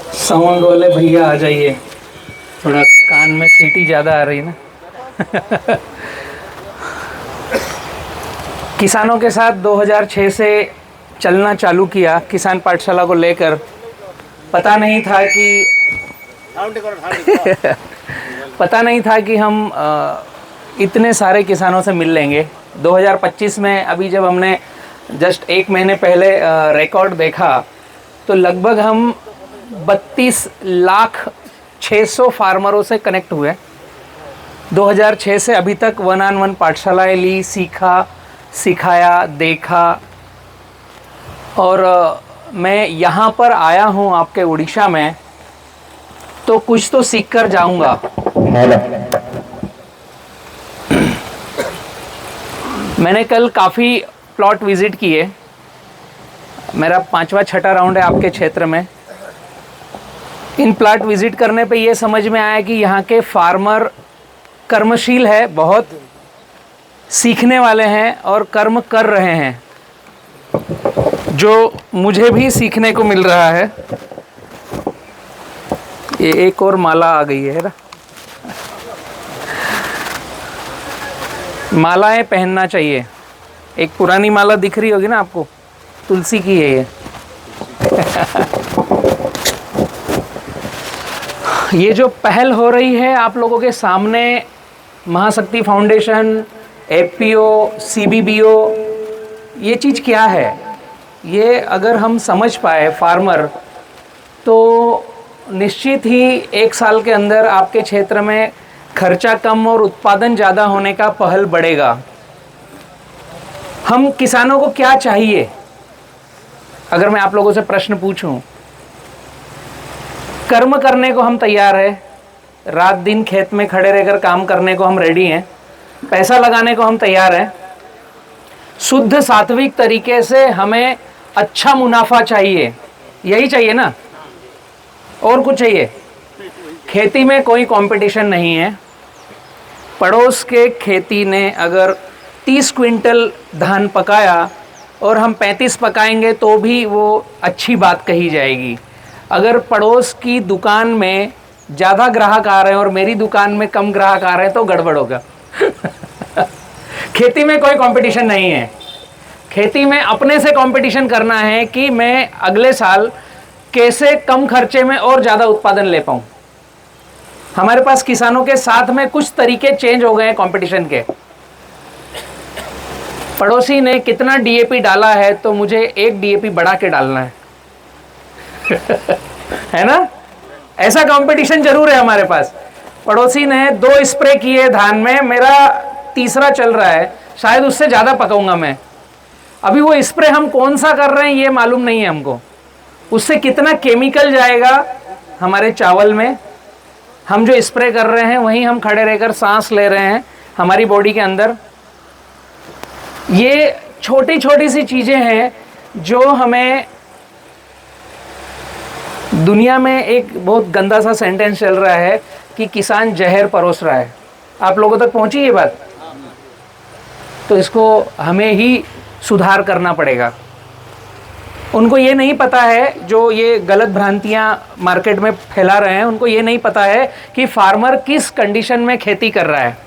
Sound वाले भैया आ जाइए, थोड़ा कान में सीटी ज़्यादा आ रही ना। किसानों के साथ 2006 से चलना चालू किया किसान पाठशाला को लेकर। पता नहीं था कि पता नहीं था कि हम इतने सारे किसानों से मिल लेंगे। 2025 में अभी जब हमने जस्ट एक महीने पहले रिकॉर्ड देखा तो लगभग हम 32,600,000 फार्मरों से कनेक्ट हुए। 2006 से अभी तक 1-on-1 पाठशालाएँ ली, सीखा, सिखाया, देखा। और मैं यहाँ पर आया हूँ आपके उड़ीसा में, तो कुछ तो सीख कर जाऊँगा। मैंने कल काफ़ी प्लॉट विज़िट किए। मेरा 5वां-6वां राउंड है आपके क्षेत्र में। इन प्लॉट विज़िट करने पे ये समझ में आया कि यहाँ के फार्मर कर्मशील है, बहुत सीखने वाले हैं और कर्म कर रहे हैं, जो मुझे भी सीखने को मिल रहा है। ये एक और माला आ गई है ना। मालाएं पहनना चाहिए। एक पुरानी माला दिख रही होगी ना आपको, तुलसी की है ये। ये जो पहल हो रही है आप लोगों के सामने, महाशक्ति फाउंडेशन, एफपीओ, सीबीबीओ, ये चीज़ क्या है? ये अगर हम समझ पाए फार्मर, तो निश्चित ही 1 साल के अंदर आपके क्षेत्र में खर्चा कम और उत्पादन ज़्यादा होने का पहल बढ़ेगा। हम किसानों को क्या चाहिए? अगर मैं आप लोगों से प्रश्न पूछूं, कर्म करने को हम तैयार हैं, रात दिन खेत में खड़े रहकर काम करने को हम रेडी हैं, पैसा लगाने को हम तैयार हैं। शुद्ध सात्विक तरीके से हमें अच्छा मुनाफा चाहिए, यही चाहिए ना, और कुछ चाहिए? खेती में कोई कंपटीशन नहीं है। पड़ोस के खेती ने अगर 30 क्विंटल धान पकाया और हम 35 पकाएंगे तो भी वो अच्छी बात कही जाएगी। अगर पड़ोस की दुकान में ज़्यादा ग्राहक आ रहे हैं और मेरी दुकान में कम ग्राहक आ रहे हैं तो गड़बड़ होगा। खेती में कोई कंपटीशन नहीं है। खेती में अपने से कंपटीशन करना है कि मैं अगले साल कैसे कम खर्चे में और ज़्यादा उत्पादन ले पाऊँ। हमारे पास किसानों के साथ में कुछ तरीके चेंज हो गए हैं कंपटीशन के। पड़ोसी ने कितना डीएपी डाला है तो मुझे 1 डीएपी बढ़ा के डालना है। है ना? ऐसा कंपटीशन जरूर है हमारे पास। पड़ोसी ने 2 स्प्रे किए धान में, मेरा तीसरा चल रहा है, शायद उससे ज़्यादा पकाऊंगा मैं। अभी वो स्प्रे हम कौन सा कर रहे हैं ये मालूम नहीं है हमको। उससे कितना केमिकल जाएगा हमारे चावल में, हम जो स्प्रे कर रहे हैं वहीं हम खड़े रहकर सांस ले रहे हैं हमारी बॉडी के अंदर। ये छोटी छोटी सी चीज़ें हैं जो हमें, दुनिया में एक बहुत गंदा सा सेंटेंस चल रहा है कि किसान जहर परोस रहा है। आप लोगों तक पहुंची ये बात? तो इसको हमें ही सुधार करना पड़ेगा। उनको ये नहीं पता है, जो ये गलत भ्रांतियां मार्केट में फैला रहे हैं, उनको ये नहीं पता है कि फार्मर किस कंडीशन में खेती कर रहा है।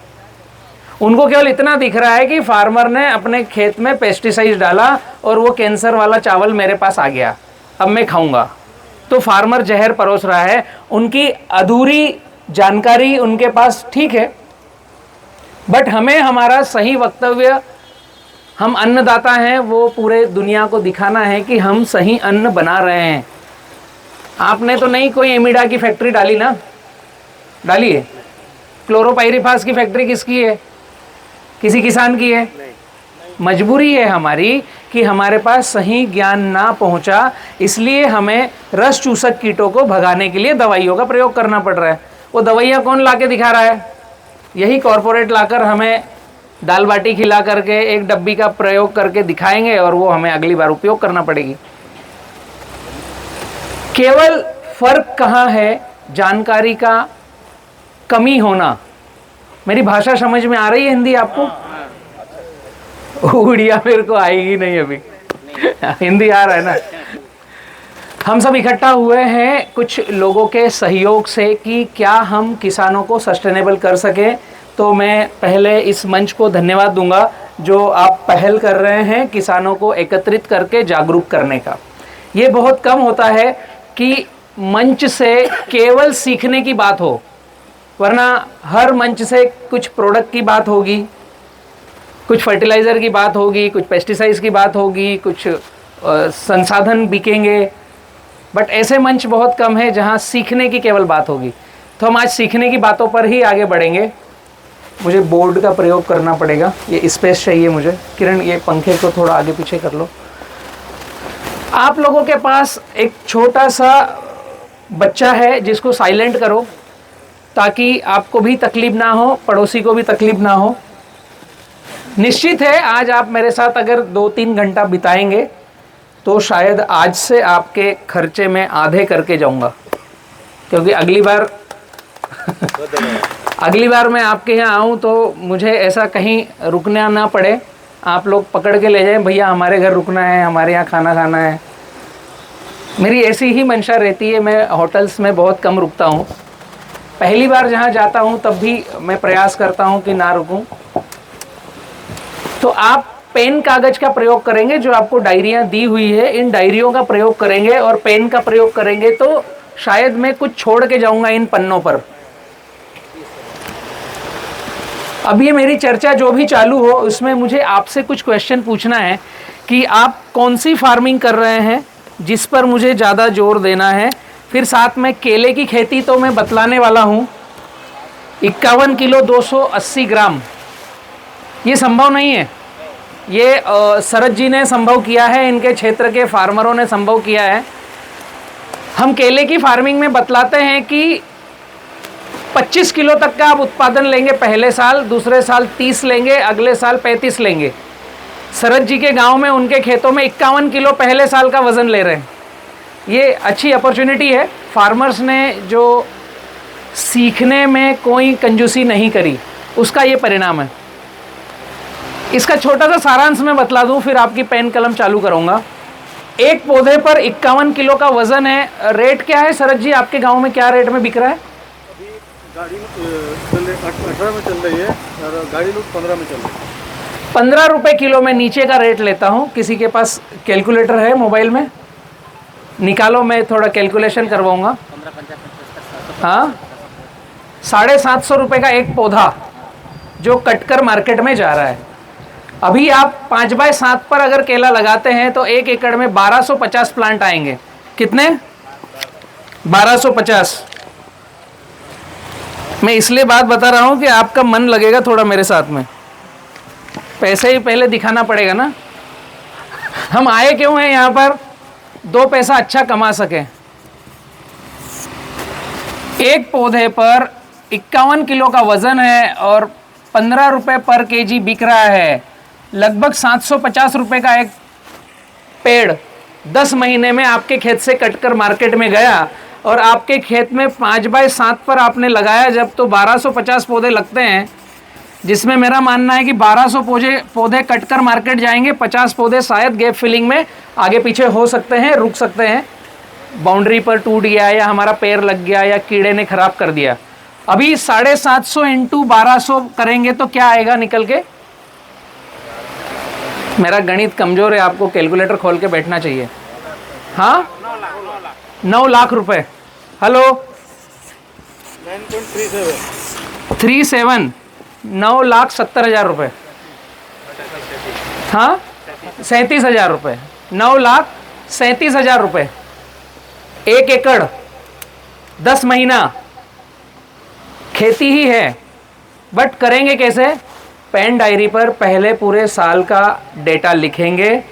उनको केवल इतना दिख रहा है कि फार्मर ने अपने खेत में पेस्टिसाइड डाला और वो कैंसर वाला चावल मेरे पास आ गया, अब मैं खाऊंगा। तो फार्मर जहर परोस रहा है। उनकी अधूरी जानकारी उनके पास ठीक है, बट हमें हमारा सही वक्तव्य, हम अन्नदाता हैं, वो पूरे दुनिया को दिखाना है कि हम सही अन्न बना रहे हैं। आपने तो नहीं कोई एमिडा की फैक्ट्री डाली ना? डाली है? क्लोरोपाइरीफास की फैक्ट्री किसकी है? किसी किसान की है? मजबूरी है हमारी कि हमारे पास सही ज्ञान ना पहुंचा, इसलिए हमें रस चूसक कीटों को भगाने के लिए दवाइयों का प्रयोग करना पड़ रहा है। वो दवाइयाँ कौन ला के दिखा रहा है? यही कॉरपोरेट लाकर हमें दाल बाटी खिला करके एक डब्बी का प्रयोग करके दिखाएंगे और वो हमें अगली बार उपयोग करना पड़ेगी। केवल फर्क कहाँ है? जानकारी का कमी होना। मेरी भाषा समझ में आ रही है हिंदी आपको? उड़िया मेरे को आएगी नहीं अभी। हिंदी आ रहा है ना? हम सब इकट्ठा हुए हैं कुछ लोगों के सहयोग से कि क्या हम किसानों को सस्टेनेबल कर सकें। तो मैं पहले इस मंच को धन्यवाद दूंगा जो आप पहल कर रहे हैं किसानों को एकत्रित करके जागरूक करने का। ये बहुत कम होता है कि मंच से केवल सीखने की बात हो, वरना हर मंच से कुछ प्रोडक्ट की बात होगी, कुछ फर्टिलाइज़र की बात होगी, कुछ पेस्टिसाइड्स की बात होगी, कुछ संसाधन बिकेंगे, बट ऐसे मंच बहुत कम है जहां सीखने की केवल बात होगी। तो हम आज सीखने की बातों पर ही आगे बढ़ेंगे। मुझे बोर्ड का प्रयोग करना पड़ेगा, ये स्पेस चाहिए मुझे। किरण, ये पंखे को थोड़ा आगे पीछे कर लो। आप लोगों के पास एक छोटा सा बच्चा है, जिसको साइलेंट करो ताकि आपको भी तकलीफ ना हो, पड़ोसी को भी तकलीफ ना हो। निश्चित है आज आप मेरे साथ अगर 2-3 घंटा बिताएंगे तो शायद आज से आपके खर्चे में आधे करके जाऊंगा, क्योंकि अगली बार मैं आपके यहाँ आऊँ तो मुझे ऐसा कहीं रुकना ना पड़े, आप लोग पकड़ के ले जाएं, भैया हमारे घर रुकना है, हमारे यहाँ खाना खाना है। मेरी ऐसी ही मंशा रहती है। मैं होटल्स में बहुत कम रुकता हूँ। पहली बार जहाँ जाता हूँ तब भी मैं प्रयास करता हूँ कि ना रुकूं। तो आप पेन कागज का प्रयोग करेंगे, जो आपको डायरियाँ दी हुई है इन डायरियों का प्रयोग करेंगे और पेन का प्रयोग करेंगे तो शायद मैं कुछ छोड़ के जाऊंगा इन पन्नों पर। अब ये मेरी चर्चा जो भी चालू हो उसमें मुझे आपसे कुछ क्वेश्चन पूछना है कि आप कौन सी फार्मिंग कर रहे हैं, जिस पर मुझे ज़्यादा जोर देना है। फिर साथ में केले की खेती तो मैं बतलाने वाला हूँ। 51 किलो 280 ग्राम ये संभव नहीं है, ये शरद जी ने संभव किया है, इनके क्षेत्र के फार्मरों ने संभव किया है। हम केले की फार्मिंग में बतलाते हैं कि 25 किलो तक का आप उत्पादन लेंगे पहले साल, दूसरे साल 30 लेंगे, अगले साल 35 लेंगे। शरद जी के गांव में उनके खेतों में 51 किलो पहले साल का वज़न ले रहे हैं। ये अच्छी अपॉर्चुनिटी है। फार्मर्स ने जो सीखने में कोई कंजूसी नहीं करी, उसका ये परिणाम है। इसका छोटा सा सारांश मैं बतला दूं, फिर आपकी पेन कलम चालू करूंगा। एक पौधे पर 51 किलो का वजन है। रेट क्या है शरद जी, आपके गांव में क्या रेट में बिक रहा है? अभी गाड़ी में 18 में चल रही है और गाड़ी लोग 15 में चल रही है। 15 रुपये किलो में नीचे का रेट लेता हूं। किसी के पास कैलकुलेटर है मोबाइल में? निकालो, मैं थोड़ा कैलकुलेशन करवाऊंगा। हाँ, 750 रुपये का एक पौधा जो कटकर मार्केट में जा रहा है। अभी आप 5x7 पर अगर केला लगाते हैं तो 1 एकड़ में 1250 प्लांट आएंगे। कितने? 1250। मैं इसलिए बात बता रहा हूं कि आपका मन लगेगा थोड़ा मेरे साथ में। पैसे ही पहले दिखाना पड़ेगा ना। हम आए क्यों हैं यहाँ पर? 2 पैसा अच्छा कमा सकें। एक पौधे पर 51 किलो का वजन है और 15 रुपये पर केजी बिक रहा है। लगभग 750 रुपये का एक पेड़ 10 महीने में आपके खेत से कटकर मार्केट में गया और आपके खेत में 5x7 पर आपने लगाया जब, तो 1250 पौधे लगते हैं, जिसमें मेरा मानना है कि 1200 पौधे कटकर मार्केट जाएंगे। 50 पौधे शायद गैप फिलिंग में आगे पीछे हो सकते हैं, रुक सकते हैं, बाउंड्री पर टूट गया या हमारा पैर लग गया या कीड़े ने खराब कर दिया। अभी 750 इंटू 1200 करेंगे तो क्या आएगा निकल के? मेरा गणित कमजोर है, आपको कैलकुलेटर खोल के बैठना चाहिए। हाँ, 9 लाख रुपए। हेलो, 9.37 9,70,000 रुपये। हाँ, 37,000 रुपये। 9,37,000 रुपये 1 एकड़, 10 महीना खेती ही है। बट करेंगे कैसे? पेन डायरी पर पहले पूरे साल का डेटा लिखेंगे,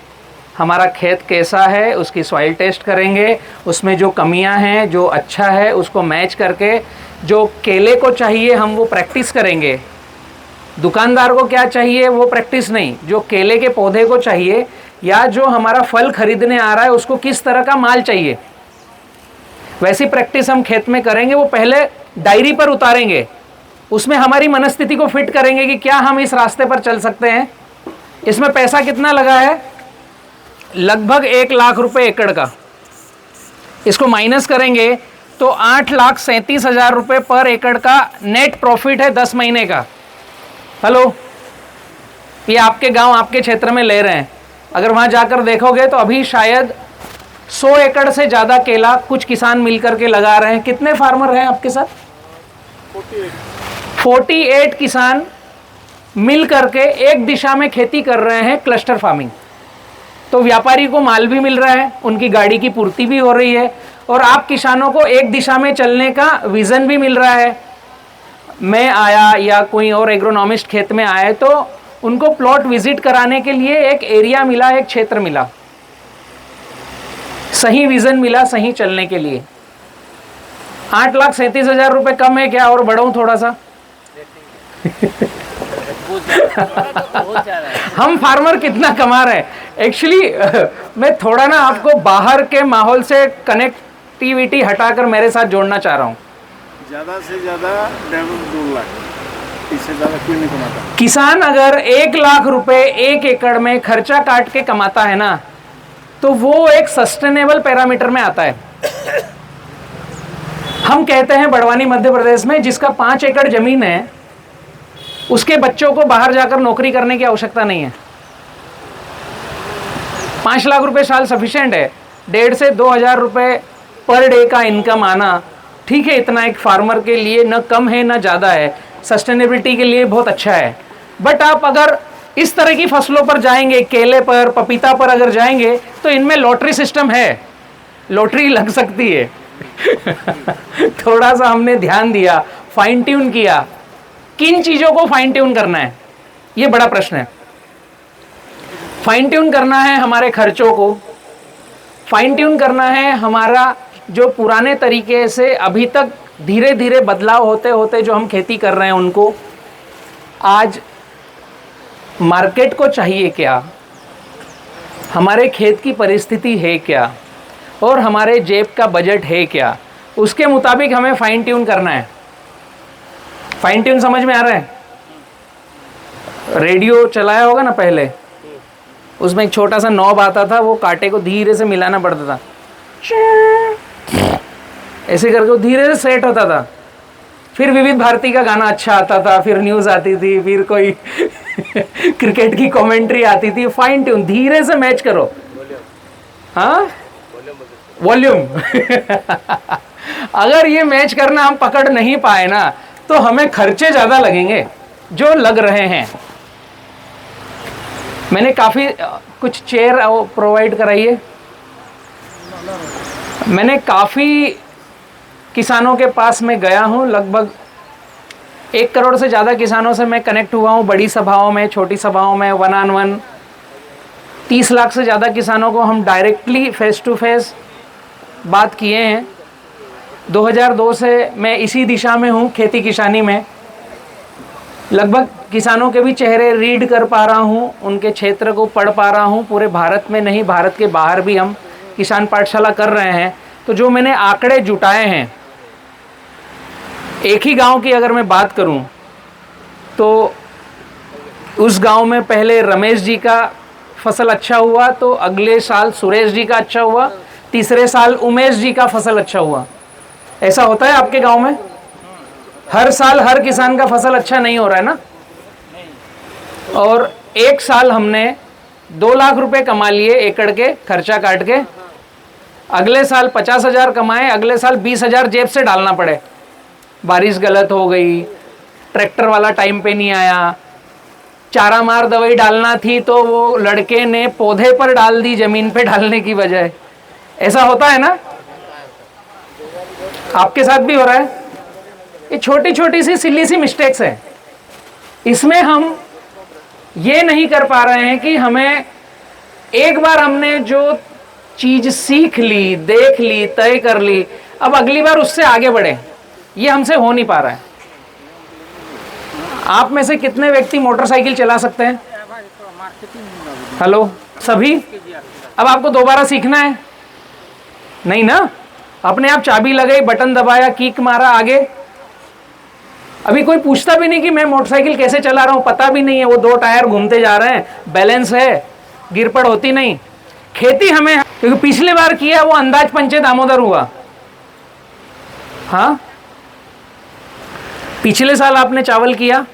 हमारा खेत कैसा है उसकी सॉइल टेस्ट करेंगे, उसमें जो कमियां हैं, जो अच्छा है उसको मैच करके, जो केले को चाहिए हम वो प्रैक्टिस करेंगे। दुकानदार को क्या चाहिए वो प्रैक्टिस नहीं, जो केले के पौधे को चाहिए या जो हमारा फल खरीदने आ रहा है उसको किस तरह का माल चाहिए, वैसी प्रैक्टिस हम खेत में करेंगे। वो पहले डायरी पर उतारेंगे, उसमें हमारी मनस्थिति को फिट करेंगे कि क्या हम इस रास्ते पर चल सकते हैं। इसमें पैसा कितना लगा है? लगभग 1 लाख रुपए एकड़ का। इसको माइनस करेंगे तो 8,37,000 रुपये पर एकड़ का नेट प्रॉफिट है 10 महीने का। हेलो, ये आपके गांव आपके क्षेत्र में ले रहे हैं। अगर वहां जाकर देखोगे तो अभी शायद 100 एकड़ से ज़्यादा केला कुछ किसान मिलकर के लगा रहे हैं। कितने फार्मर हैं आपके साथ? 48 किसान मिल करके एक दिशा में खेती कर रहे हैं, क्लस्टर फार्मिंग। तो व्यापारी को माल भी मिल रहा है, उनकी गाड़ी की पूर्ति भी हो रही है, और आप किसानों को एक दिशा में चलने का विजन भी मिल रहा है। मैं आया या कोई और एग्रोनॉमिस्ट खेत में आए तो उनको प्लॉट विजिट कराने के लिए एक एरिया मिला, एक क्षेत्र मिला, सही विजन मिला, सही चलने के लिए। 8,37,000 रुपये कम है क्या? और बढ़ाऊं थोड़ा सा? हम फार्मर कितना कमा रहे हैं? एक्चुअली मैं थोड़ा ना आपको बाहर के माहौल से कनेक्टिविटी हटाकर मेरे साथ जोड़ना चाह रहा हूँ। ज़्यादा से ज़्यादा 2 लाख, इससे ज़्यादा कोई नहीं कमाता। किसान अगर 1 लाख रुपए 1 एकड़ में खर्चा काट के कमाता है ना, तो वो एक सस्टेनेबल पैरामीटर में आता है। हम कहते हैं बड़वानी मध्य प्रदेश में जिसका 5 एकड़ जमीन है, उसके बच्चों को बाहर जाकर नौकरी करने की आवश्यकता नहीं है। 5 लाख रुपए साल सफिशिएंट है। 1,500 से 2,000 रुपए पर डे का इनकम आना ठीक है, इतना एक फार्मर के लिए न कम है न ज़्यादा है, सस्टेनेबिलिटी के लिए बहुत अच्छा है। बट आप अगर इस तरह की फसलों पर जाएंगे, केले पर, पपीता पर अगर जाएंगे, तो इनमें लॉटरी सिस्टम है, लॉटरी लग सकती है। थोड़ा सा हमने ध्यान दिया, फाइन ट्यून किया। किन चीज़ों को फाइन ट्यून करना है, ये बड़ा प्रश्न है। फाइन ट्यून करना है हमारे खर्चों को, फाइन ट्यून करना है हमारा जो पुराने तरीके से अभी तक धीरे धीरे बदलाव होते होते जो हम खेती कर रहे हैं उनको। आज मार्केट को चाहिए क्या, हमारे खेत की परिस्थिति है क्या, और हमारे जेब का बजट है क्या, उसके मुताबिक हमें फाइन ट्यून करना है। फाइन ट्यून समझ में आ रहा है? रेडियो चलाया होगा ना पहले, उसमें एक छोटा सा नॉब आता था, वो कांटे को धीरे से मिलाना पड़ता था, ऐसे करके वो धीरे से सेट होता था। फिर विविध भारती का गाना अच्छा आता था, फिर न्यूज़ आती थी, फिर कोई क्रिकेट की कमेंट्री आती थी। फाइन ट्यून, धीरे से मैच करो। हाँ, वॉल्यूम। अगर ये मैच करना हम पकड़ नहीं पाए ना, तो हमें खर्चे ज़्यादा लगेंगे जो लग रहे हैं। मैंने काफ़ी कुछ चेयर प्रोवाइड कराई है। मैंने काफ़ी किसानों के पास में गया हूँ, लगभग 1 करोड़ से ज़्यादा किसानों से मैं कनेक्ट हुआ हूँ, बड़ी सभाओं में, छोटी सभाओं में, 1-on-1। 30 लाख से ज़्यादा किसानों को हम डायरेक्टली फेस टू फेस बात किए हैं। 2002 से मैं इसी दिशा में हूँ, खेती किसानी में। लगभग किसानों के भी चेहरे रीड कर पा रहा हूँ, उनके क्षेत्र को पढ़ पा रहा हूँ। पूरे भारत में नहीं, भारत के बाहर भी हम किसान पाठशाला कर रहे हैं। तो जो मैंने आंकड़े जुटाए हैं, एक ही गांव की अगर मैं बात करूं, तो उस गांव में पहले रमेश जी का फसल अच्छा हुआ, तो अगले साल सुरेश जी का अच्छा हुआ, तीसरे साल उमेश जी का फसल अच्छा हुआ। ऐसा होता है आपके गांव में? हर साल हर किसान का फसल अच्छा नहीं हो रहा है ना? और एक साल हमने 2 लाख रुपए कमा लिए एकड़ के खर्चा काट के, अगले साल 50,000 कमाए, अगले साल 20,000 जेब से डालना पड़े। बारिश गलत हो गई, ट्रैक्टर वाला टाइम पे नहीं आया, चारा मार दवाई डालना थी तो वो लड़के ने पौधे पर डाल दी जमीन पे डालने की बजाय। ऐसा होता है ना? आपके साथ भी हो रहा है। ये छोटी छोटी सी सिली सी मिस्टेक्स है। इसमें हम ये नहीं कर पा रहे हैं कि हमें एक बार हमने जो चीज सीख ली, देख ली, तय कर ली, अब अगली बार उससे आगे बढ़े, ये हमसे हो नहीं पा रहा है। आप में से कितने व्यक्ति मोटरसाइकिल चला सकते हैं? हेलो, सभी? अब आपको दोबारा सीखना है? नहीं ना? अपने आप चाबी लगाई, बटन दबाया, किक मारा, आगे। अभी कोई पूछता भी नहीं कि मैं मोटरसाइकिल कैसे चला रहा हूं, पता भी नहीं है। वो 2 टायर घूमते जा रहे हैं, बैलेंस है, गिरपड़ होती नहीं। खेती हमें, क्योंकि पिछली बार किया वो अंदाज पंचे दामोदर हुआ। हाँ, पिछले साल आपने चावल किया,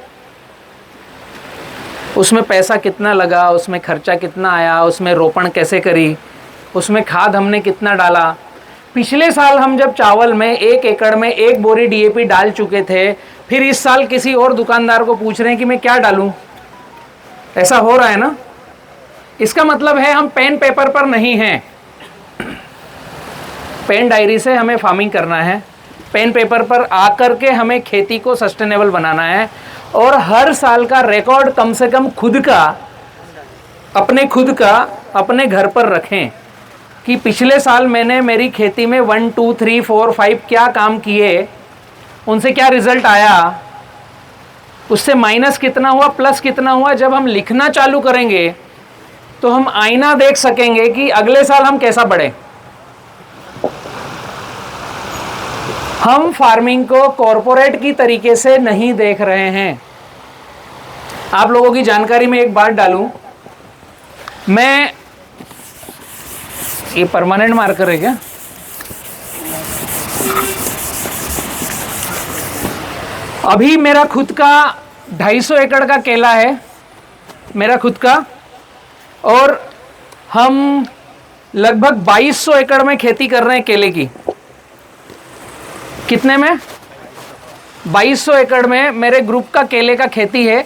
उसमें पैसा कितना लगा, उसमें खर्चा कितना आया, उसमें रोपण कैसे करी, उसमें खाद हमने कितना डाला। पिछले साल हम जब चावल में 1 एकड़ में 1 बोरी डीएपी डाल चुके थे, फिर इस साल किसी और दुकानदार को पूछ रहे हैं कि मैं क्या डालूं। ऐसा हो रहा है ना। इसका मतलब है हम पेन पेपर पर नहीं हैं, पेन डायरी से हमें फार्मिंग करना है। पेन पेपर पर आकर के हमें खेती को सस्टेनेबल बनाना है और हर साल का रिकॉर्ड कम से कम खुद का अपने घर पर रखें कि पिछले साल मैंने मेरी खेती में 1 2 3 4 5 क्या काम किए, उनसे क्या रिजल्ट आया, उससे माइनस कितना हुआ, प्लस कितना हुआ। जब हम लिखना चालू करेंगे तो हम आईना देख सकेंगे कि अगले साल हम कैसा बढ़े। हम फार्मिंग को कॉरपोरेट की तरीके से नहीं देख रहे हैं। आप लोगों की जानकारी में एक बात डालूं, मैं ये परमानेंट मार्कर है क्या? अभी मेरा खुद का 250 एकड़ का केला है, मेरा खुद का, और हम लगभग 2200 एकड़ में खेती कर रहे हैं केले की। कितने में? 2200 एकड़ में मेरे ग्रुप का केले का खेती है,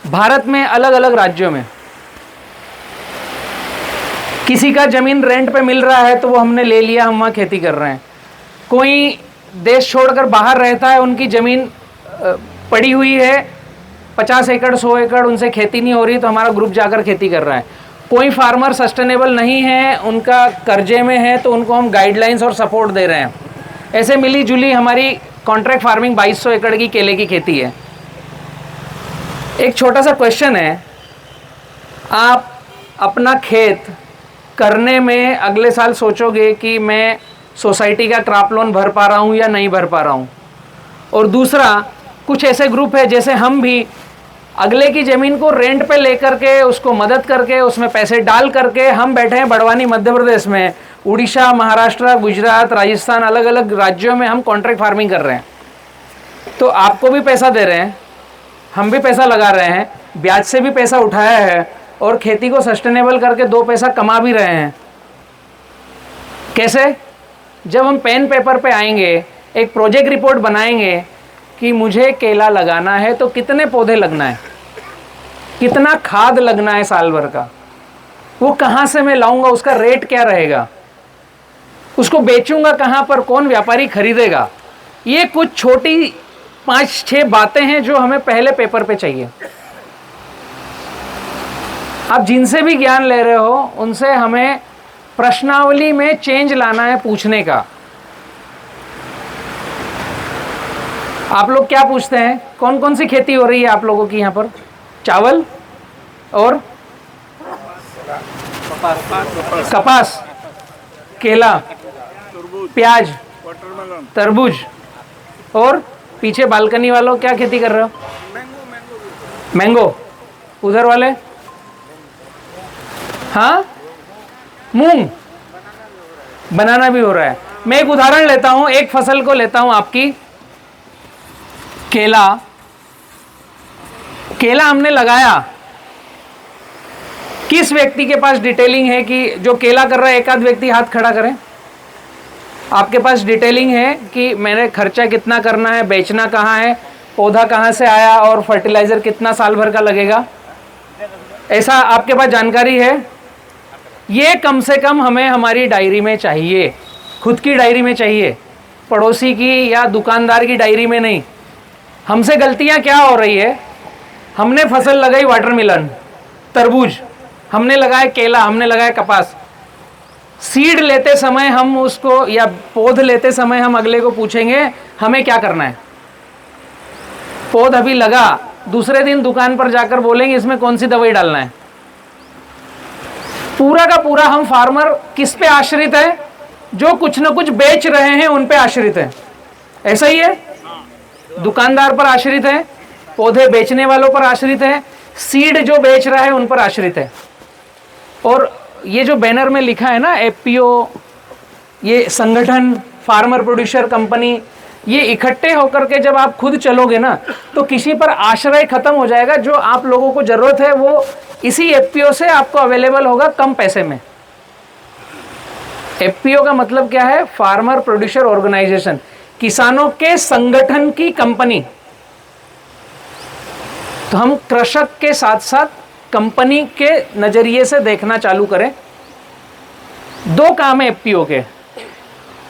भारत में अलग अलग राज्यों में। किसी का जमीन रेंट पे मिल रहा है तो वो हमने ले लिया, हम वहाँ खेती कर रहे हैं। कोई देश छोड़कर बाहर रहता है, उनकी ज़मीन पड़ी हुई है 50 एकड़ 100 एकड़, उनसे खेती नहीं हो रही तो हमारा ग्रुप जाकर खेती कर रहा है। कोई फार्मर सस्टेनेबल नहीं है, उनका कर्जे में है, तो उनको हम गाइडलाइंस और सपोर्ट दे रहे हैं। ऐसे मिली जुली हमारी कॉन्ट्रैक्ट फार्मिंग 2200 एकड़ की केले की खेती है। एक छोटा सा क्वेश्चन है, आप अपना खेत करने में अगले साल सोचोगे कि मैं सोसाइटी का क्रॉप लोन भर पा रहा हूँ या नहीं भर पा रहा हूँ। और दूसरा, कुछ ऐसे ग्रुप है जैसे हम भी अगले की ज़मीन को रेंट पे लेकर के उसको मदद करके उसमें पैसे डाल करके हम बैठे हैं बड़वानी मध्य प्रदेश में, उड़ीसा, महाराष्ट्र, गुजरात, राजस्थान, अलग अलग राज्यों में हम कॉन्ट्रैक्ट फार्मिंग कर रहे हैं। तो आपको भी पैसा दे रहे हैं, हम भी पैसा लगा रहे हैं, ब्याज से भी पैसा उठाया है और खेती को सस्टेनेबल करके 2 पैसा कमा भी रहे हैं। कैसे? जब हम पेन पेपर पे आएंगे, एक प्रोजेक्ट रिपोर्ट बनाएंगे कि मुझे केला लगाना है तो कितने पौधे लगना है, कितना खाद लगना है साल भर का, वो कहाँ से मैं लाऊंगा, उसका रेट क्या रहेगा, उसको बेचूंगा कहाँ पर, कौन व्यापारी खरीदेगा। ये कुछ छोटी 5-6 बातें हैं जो हमें पहले पेपर पे चाहिए। आप जिनसे भी ज्ञान ले रहे हो उनसे हमें प्रश्नावली में चेंज लाना है पूछने का। आप लोग क्या पूछते हैं? कौन कौन सी खेती हो रही है आप लोगों की यहाँ पर? चावल और कपास, केला, प्याज, तरबूज, और पीछे बालकनी वालों क्या खेती कर रहे हो? मैंगो। उधर वाले? हाँ, मूंग, बनाना भी हो रहा है। मैं एक उदाहरण लेता हूं, एक फसल को लेता हूं आपकी, केला। केला हमने लगाया, किस व्यक्ति के पास डिटेलिंग है कि जो केला कर रहा है? एक आध व्यक्ति हाथ खड़ा करें। आपके पास डिटेलिंग है कि मैंने खर्चा कितना करना है, बेचना कहाँ है, पौधा कहाँ से आया और फर्टिलाइजर कितना साल भर का लगेगा, ऐसा आपके पास जानकारी है? ये कम से कम हमें हमारी डायरी में चाहिए, खुद की डायरी में चाहिए, पड़ोसी की या दुकानदार की डायरी में नहीं। हमसे गलतियां क्या हो रही है? हमने फसल लगाई वाटरमेलन, तरबूज, हमने लगाया केला, हमने लगाया कपास। सीड लेते समय हम उसको, या पौध लेते समय हम अगले को पूछेंगे हमें क्या करना है। पौध अभी लगा, दूसरे दिन दुकान पर जाकर बोलेंगे इसमें कौन सी दवाई डालना है। पूरा का पूरा हम फार्मर किस पे आश्रित है? जो कुछ ना कुछ बेच रहे हैं उन पे आश्रित है। ऐसा ही है, दुकानदार पर आश्रित है, पौधे बेचने वालों पर आश्रित है, सीड जो बेच रहा है उन पर आश्रित है। और ये जो बैनर में लिखा है ना एफपीओ, ये संगठन, फार्मर प्रोड्यूसर कंपनी, ये इकट्ठे होकर के जब आप खुद चलोगे ना तो किसी पर आश्रय खत्म हो जाएगा। जो आप लोगों को जरूरत है वो इसी एफपीओ से आपको अवेलेबल होगा कम पैसे में। एफपीओ का मतलब क्या है? फार्मर प्रोड्यूसर ऑर्गेनाइजेशन, किसानों के संगठन की कंपनी। तो हम कृषक के साथ साथ कंपनी के नजरिए से देखना चालू करें। दो काम है एफपीओ के।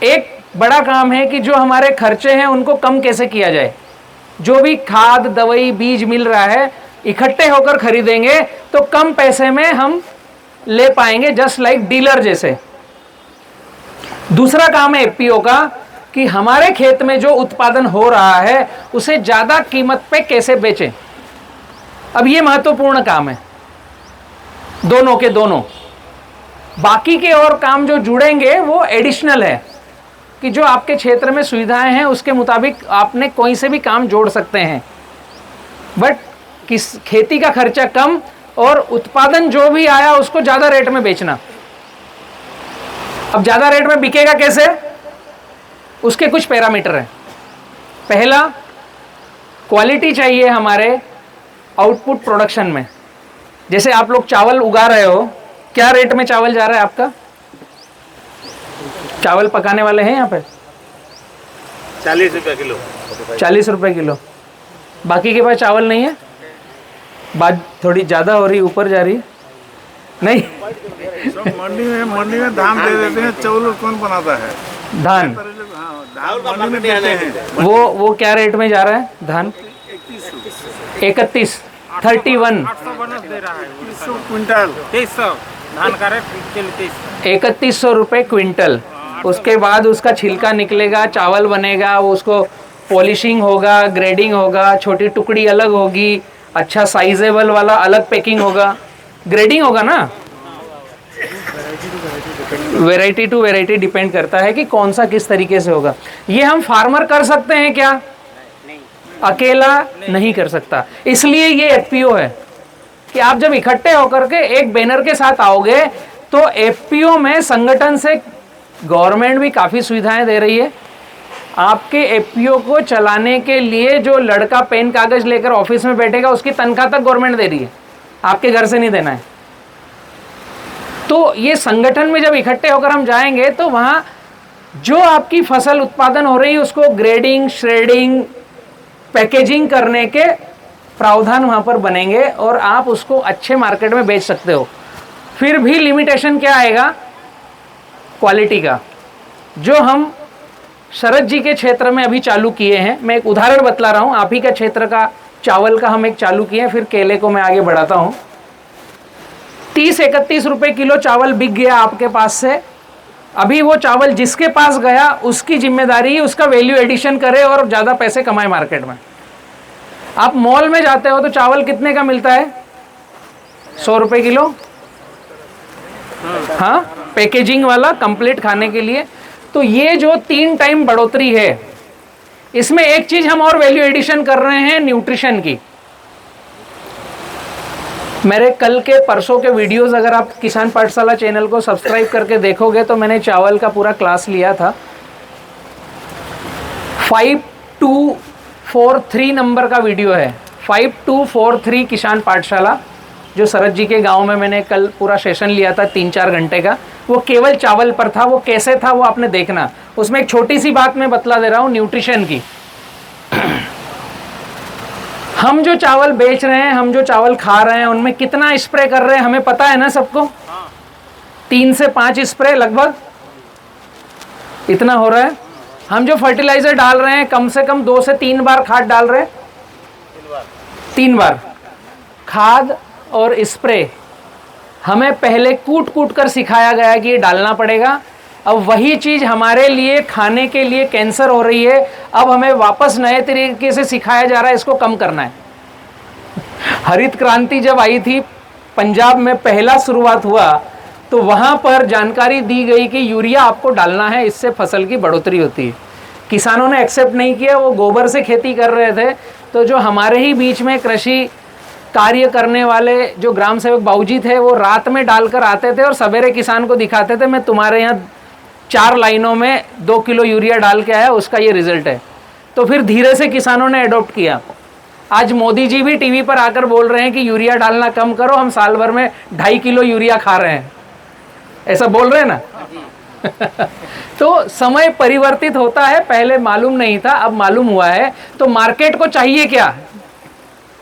एक बड़ा काम है कि जो हमारे खर्चे हैं उनको कम कैसे किया जाए। जो भी खाद, दवाई, बीज मिल रहा है इकट्ठे होकर खरीदेंगे तो कम पैसे में हम ले पाएंगे, जस्ट लाइक डीलर जैसे। दूसरा काम है एफपीओ का कि हमारे खेत में जो उत्पादन हो रहा है उसे ज्यादा कीमत पे कैसे बेचें। अब ये महत्वपूर्ण काम है दोनों के दोनों। बाकी के और काम जो जुड़ेंगे वो एडिशनल है कि जो आपके क्षेत्र में सुविधाएं हैं उसके मुताबिक आपने कोई से भी काम जोड़ सकते हैं, बट किस खेती का खर्चा कम और उत्पादन जो भी आया उसको ज्यादा रेट में बेचना। अब ज्यादा रेट में बिकेगा कैसे? उसके कुछ पैरामीटर हैं। पहला, क्वालिटी चाहिए हमारे आउटपुट प्रोडक्शन में। जैसे आप लोग चावल उगा रहे हो, क्या रेट में चावल जा रहा है आपका? चावल पकाने वाले हैं यहाँ पे? 40 रुपये किलो। 40 रुपए किलो। बाकी के पास चावल नहीं है? बात थोड़ी ज़्यादा हो रही, ऊपर जा रही नहीं। सब मंडी में धान दे देते हैं, चावल कौन बनाता है? धान मंडी में देते हैं। वो क्या रेट में जा रहा है धान? 31, 31, 3100 क्विंटल। 2300 धान का रेट 3100 रुपये क्विंटल। उसके बाद उसका छिलका निकलेगा, चावल बनेगा, वो उसको पॉलिशिंग होगा, ग्रेडिंग होगा, छोटी टुकड़ी अलग होगी, अच्छा साइजेबल वाला अलग पैकिंग होगा, ग्रेडिंग होगा ना। वैरायटी टू वैरायटी डिपेंड करता है कि कौन सा किस तरीके से होगा। ये हम फार्मर कर सकते हैं क्या? अकेला नहीं कर सकता। इसलिए ये एफपीओ है कि आप जब इकट्ठे होकर के एक बैनर के साथ आओगे तो एफपीओ में संगठन से गवर्नमेंट भी काफ़ी सुविधाएं दे रही है। आपके एफपीओ को चलाने के लिए जो लड़का पेन कागज लेकर ऑफिस में बैठेगा उसकी तनख्वाह तक गवर्नमेंट दे रही है, आपके घर से नहीं देना है। तो ये संगठन में जब इकट्ठे होकर हम जाएंगे तो वहाँ जो आपकी फसल उत्पादन हो रही है उसको ग्रेडिंग, श्रेडिंग, पैकेजिंग करने के प्रावधान वहाँ पर बनेंगे और आप उसको अच्छे मार्केट में बेच सकते हो। फिर भी लिमिटेशन क्या आएगा? क्वालिटी का। जो हम शरद जी के क्षेत्र में अभी चालू किए हैं, मैं एक उदाहरण बतला रहा हूँ, आप ही का क्षेत्र का चावल का हम एक चालू किए हैं, फिर केले को मैं आगे बढ़ाता हूँ। 30-31 रुपए किलो चावल बिक गया आपके पास से। अभी वो चावल जिसके पास गया उसकी जिम्मेदारी उसका वैल्यू एडिशन करे और ज़्यादा पैसे कमाए मार्केट में। आप मॉल में जाते हो तो चावल कितने का मिलता है? 100 रुपए किलो। हाँ, पैकेजिंग वाला कंप्लीट खाने के लिए। तो ये जो 3 टाइम बढ़ोतरी है, इसमें एक चीज हम और वैल्यू एडिशन कर रहे हैं, न्यूट्रिशन की। मेरे कल के परसों के वीडियोस अगर आप किसान पाठशाला चैनल को सब्सक्राइब करके देखोगे तो मैंने चावल का पूरा क्लास लिया था। 5243 नंबर का वीडियो है, 5243 किसान पाठशाला, जो शरद जी के गांव में मैंने कल पूरा सेशन लिया था 3-4 घंटे का। वो केवल चावल पर था। वो कैसे था वो आपने देखना। उसमें एक छोटी सी बात मैं बतला दे रहा हूँ न्यूट्रिशन की। हम जो चावल बेच रहे हैं, हम जो चावल खा रहे हैं, उनमें कितना स्प्रे कर रहे हैं हमें पता है ना सबको? 3 से 5 स्प्रे लगभग इतना हो रहा है। हम जो फर्टिलाइजर डाल रहे हैं कम से कम 2 से 3 बार खाद डाल रहे हैं। 3 बार खाद और स्प्रे हमें पहले कूट कूट कर सिखाया गया कि ये डालना पड़ेगा। अब वही चीज़ हमारे लिए खाने के लिए कैंसर हो रही है। अब हमें वापस नए तरीके से सिखाया जा रहा है इसको कम करना है। हरित क्रांति जब आई थी पंजाब में पहला शुरुआत हुआ तो वहाँ पर जानकारी दी गई कि यूरिया आपको डालना है, इससे फसल की बढ़ोतरी होती है। किसानों ने एक्सेप्ट नहीं किया, वो गोबर से खेती कर रहे थे। तो जो हमारे ही बीच में कृषि कार्य करने वाले जो ग्राम सेवक बाबूजी थे वो रात में डालकर आते थे और सवेरे किसान को दिखाते थे, मैं तुम्हारे यहाँ 4 लाइनों में 2 किलो यूरिया डाल के आया, उसका ये रिजल्ट है। तो फिर धीरे से किसानों ने अडॉप्ट किया। आज मोदी जी भी टीवी पर आकर बोल रहे हैं कि यूरिया डालना कम करो, हम साल भर में 2.5 किलो यूरिया खा रहे हैं, ऐसा बोल रहे हैं ना। तो समय परिवर्तित होता है, पहले मालूम नहीं था, अब मालूम हुआ है। तो मार्केट को चाहिए क्या?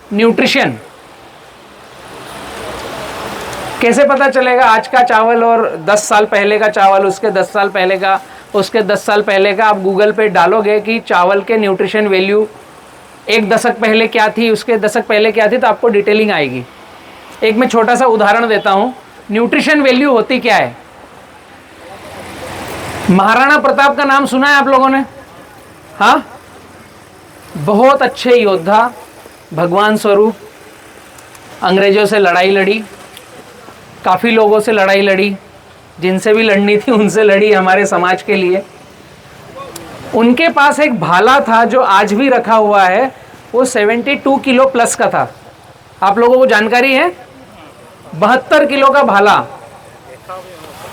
न्यूट्रिशन। कैसे पता चलेगा आज का चावल और 10 साल पहले का चावल, उसके 10 साल पहले का, उसके 10 साल पहले का? आप गूगल पे डालोगे कि चावल के न्यूट्रिशन वैल्यू 1 दशक पहले क्या थी, उसके दशक पहले क्या थी, तो आपको डिटेलिंग आएगी। एक मैं छोटा सा उदाहरण देता हूं। न्यूट्रिशन वैल्यू होती क्या है? महाराणा प्रताप का नाम सुना है आप लोगों ने? हाँ, बहुत अच्छे योद्धा, भगवान स्वरूप, अंग्रेजों से लड़ाई लड़ी, काफ़ी लोगों से लड़ाई लड़ी, जिनसे भी लड़नी थी उनसे लड़ी हमारे समाज के लिए। उनके पास एक भाला था जो आज भी रखा हुआ है, वो 72 किलो प्लस का था। आप लोगों को जानकारी है? 72 किलो का भाला।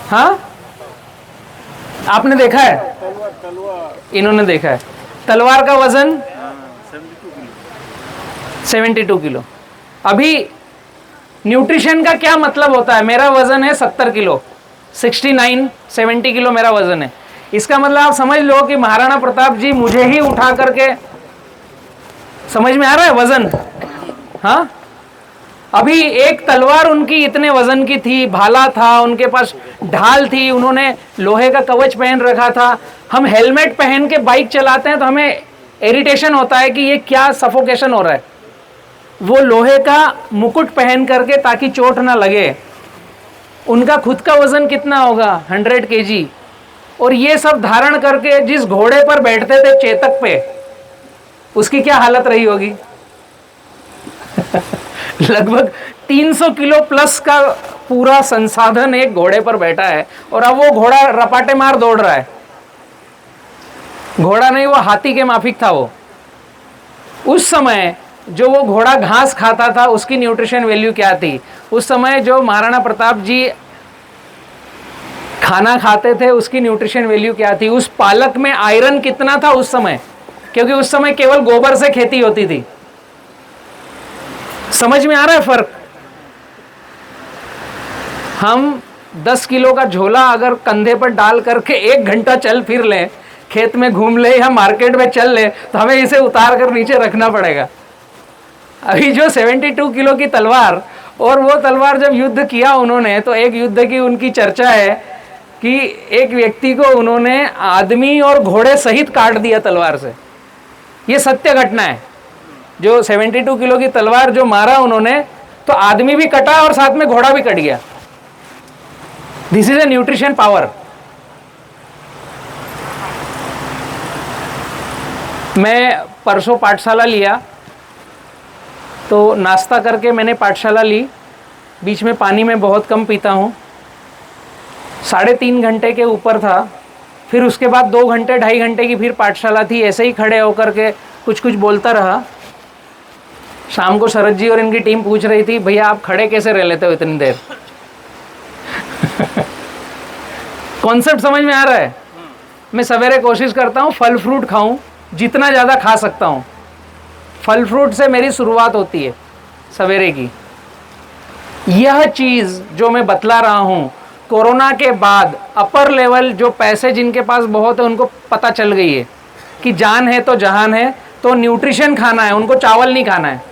हाँ, आपने देखा है? इन्होंने देखा है। तलवार का वजन 72 किलो। अभी न्यूट्रिशन का क्या मतलब होता है? मेरा वजन है 70 किलो, 70 किलो मेरा वजन है। इसका मतलब आप समझ लो कि महाराणा प्रताप जी मुझे ही उठा करके, समझ में आ रहा है वजन? हाँ, अभी एक तलवार उनकी इतने वजन की थी, भाला था, उनके पास ढाल थी, उन्होंने लोहे का कवच पहन रखा था। हम हेलमेट पहन के बाइक चलाते हैं तो हमें इरिटेशन होता है कि ये क्या सफोकेशन हो रहा है। वो लोहे का मुकुट पहन करके ताकि चोट ना लगे। उनका खुद का वजन कितना होगा? 100 kg। और ये सब धारण करके जिस घोड़े पर बैठते थे चेतक पे, उसकी क्या हालत रही होगी? लगभग 300 किलो प्लस का पूरा संसाधन एक घोड़े पर बैठा है, और अब वो घोड़ा रपाटे मार दौड़ रहा है। घोड़ा नहीं, वो हाथी के माफिक था वो। उस समय जो वो घोड़ा घास खाता था, उसकी न्यूट्रिशन वैल्यू क्या थी? उस समय जो महाराणा प्रताप जी खाना खाते थे, उसकी न्यूट्रिशन वैल्यू क्या थी? उस पालक में आयरन कितना था उस समय? क्योंकि उस समय केवल गोबर से खेती होती थी। समझ में आ रहा है फर्क? हम 10 किलो का झोला अगर कंधे पर डाल करके 1 घंटा चल फिर लें, खेत में घूम ले या मार्केट में चल ले, तो हमें इसे उतार कर नीचे रखना पड़ेगा। अभी जो 72 किलो की तलवार, और वो तलवार जब युद्ध किया उन्होंने, तो एक युद्ध की उनकी चर्चा है कि एक व्यक्ति को उन्होंने आदमी और घोड़े सहित काट दिया तलवार से। ये सत्य घटना है। जो 72 किलो की तलवार जो मारा उन्होंने, तो आदमी भी कटा और साथ में घोड़ा भी कट गया। This is a nutrition power. मैं परसों पाठशाला लिया, तो नाश्ता करके मैंने पाठशाला ली। बीच में पानी में बहुत कम पीता हूँ। 3.5 घंटे के ऊपर था। फिर उसके बाद 2 घंटे 2.5 घंटे की फिर पाठशाला थी। ऐसे ही खड़े होकर के कुछ कुछ बोलता रहा। शाम को शरद जी और इनकी टीम पूछ रही थी, भैया आप खड़े कैसे रह लेते हो इतनी देर? कॉन्सेप्ट समझ में आ रहा है? मैं सवेरे कोशिश करता हूँ फल फ्रूट खाऊं, जितना ज़्यादा खा सकता हूँ। फल फ्रूट से मेरी शुरुआत होती है सवेरे की। यह चीज़ जो मैं बतला रहा हूँ, कोरोना के बाद अपर लेवल जो पैसे जिनके पास बहुत है उनको पता चल गई है कि जान है तो जहान है। तो न्यूट्रिशन खाना है, उनको चावल नहीं खाना है,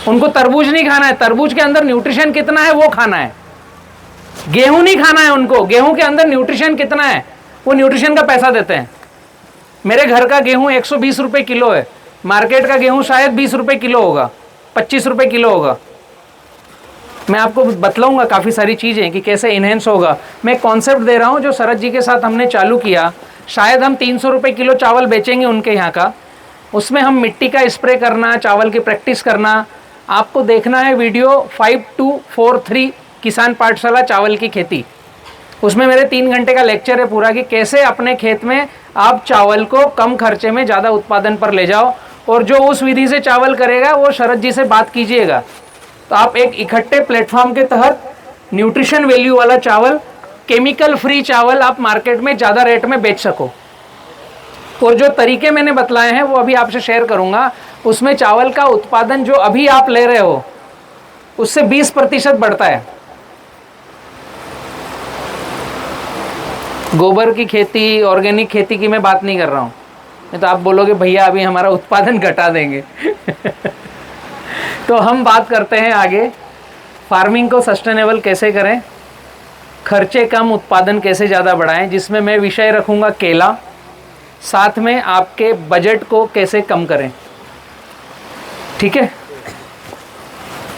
उनको तरबूज नहीं खाना है, तरबूज के अंदर न्यूट्रिशन कितना है वो खाना है। गेहूं नहीं खाना है उनको, गेहूं के अंदर न्यूट्रिशन कितना है वो न्यूट्रिशन का पैसा देते हैं। मेरे घर का गेहूं 120 रुपये किलो है, मार्केट का गेहूं शायद 20 रुपये किलो होगा, 25 रुपये किलो होगा। मैं आपको बतलाऊंगा काफ़ी सारी चीज़ें कि कैसे इन्हेंस होगा। मैं कॉन्सेप्ट दे रहा हूं जो शरद जी के साथ हमने चालू किया। शायद हम 300 रुपये किलो चावल बेचेंगे उनके यहाँ का। उसमें हम मिट्टी का स्प्रे करना, चावल की प्रैक्टिस करना। आपको देखना है वीडियो 5243 किसान पाठशाला चावल की खेती। उसमें मेरे 3 घंटे का लेक्चर है पूरा कि कैसे अपने खेत में आप चावल को कम खर्चे में ज़्यादा उत्पादन पर ले जाओ। और जो उस विधि से चावल करेगा वो शरद जी से बात कीजिएगा, तो आप एक इकट्ठे प्लेटफॉर्म के तहत न्यूट्रिशन वैल्यू वाला चावल, केमिकल फ्री चावल आप मार्केट में ज़्यादा रेट में बेच सको। और जो तरीके मैंने बतलाए हैं वो अभी आपसे शेयर करूंगा, उसमें चावल का उत्पादन जो अभी आप ले रहे हो उससे 20% बढ़ता है। गोबर की खेती, ऑर्गेनिक खेती की मैं बात नहीं कर रहा हूँ, नहीं तो आप बोलोगे भैया अभी हमारा उत्पादन घटा देंगे। तो हम बात करते हैं आगे, फार्मिंग को सस्टेनेबल कैसे करें, खर्चे कम, उत्पादन कैसे ज़्यादा बढ़ाएं, जिसमें मैं विषय रखूँगा केला, साथ में आपके बजट को कैसे कम करें। ठीक है।